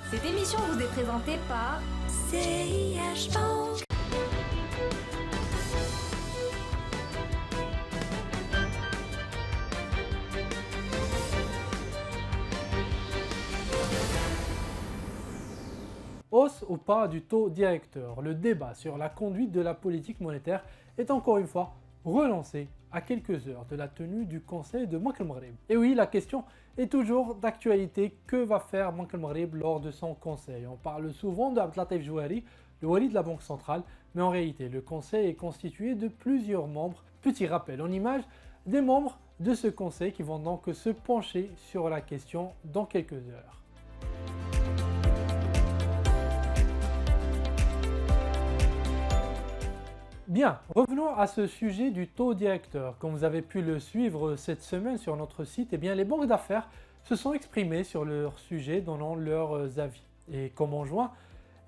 Cette émission vous est présentée par CIH Bank. Hausse ou pas du taux directeur? Le débat sur la conduite de la politique monétaire est encore une fois relancé à quelques heures de la tenue du Conseil de Banque El Maghreb. Et oui, la question est toujours d'actualité. Que va faire Banque El Maghreb lors de son conseil? On parle souvent d'Abdelatif Jouari, le wali de la Banque centrale, mais en réalité, le conseil est constitué de plusieurs membres. Petit rappel en image des membres de ce conseil qui vont donc se pencher sur la question dans quelques heures. Bien, revenons à ce sujet du taux directeur. Comme vous avez pu le suivre cette semaine sur notre site, eh bien, les banques d'affaires se sont exprimées sur leur sujet, donnant leurs avis. Et comme en juin,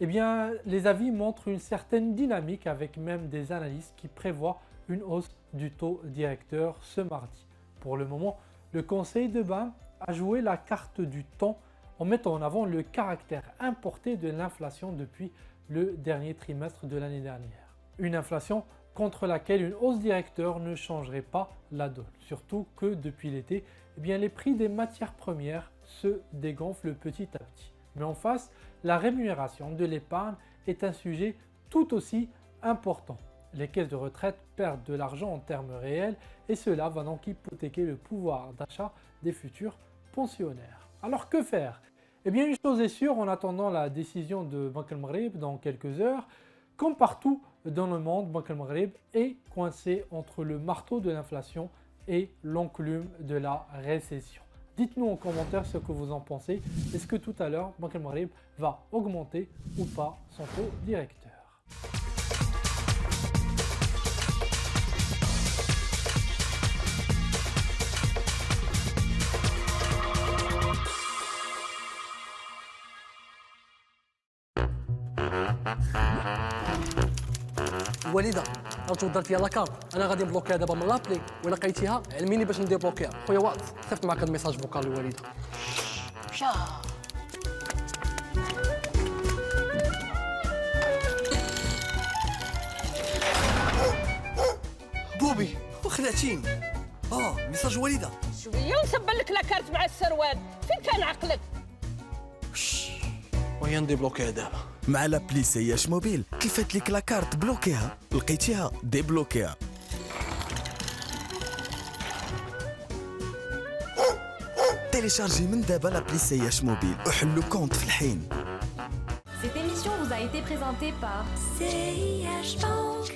eh bien, les avis montrent une certaine dynamique avec même des analystes qui prévoient une hausse du taux directeur ce mardi. Pour le moment, le Conseil de BAM a joué la carte du temps en mettant en avant le caractère importé de l'inflation depuis le dernier trimestre de l'année dernière. Une inflation contre laquelle une hausse directeur ne changerait pas la donne. Surtout que depuis l'été, eh bien, les prix des matières premières se dégonflent petit à petit. Mais en face, la rémunération de l'épargne est un sujet tout aussi important. Les caisses de retraite perdent de l'argent en termes réels et cela va donc hypothéquer le pouvoir d'achat des futurs pensionnaires. Alors que faire? Eh bien, une chose est sûre, en attendant la décision de Banque El Maghreb dans quelques heures, comme partout dans le monde, Banque El Maghreb est coincé entre le marteau de l'inflation et l'enclume de la récession. Dites-nous en commentaire ce que vous en pensez. Est-ce que tout à l'heure, Banque El Maghreb va augmenter ou pas son taux directeur? وليده راه توضرت فيها لاكارت انا غادي نبلوكيها دابا من لابلي ولا لقيتيها علميني باش ندير بلوكيها خويا وات صيفط معك هاد الميساج فوكال للوالده مشى بوبي وخلعتيني ميساج والده شويه ونسبل لك لاكارت مع السروال فين كان عقلك وهي ندير بلوكيها دابا مع لابلي سياش موبيل كيفات ليك لاكارت بلوكيها لقيتيها ديبلوكيها تيليشارجي من دابا لابلي سياش موبيل وحلو كونت في الحين. Cette émission vous a été présentée par CIH Bank.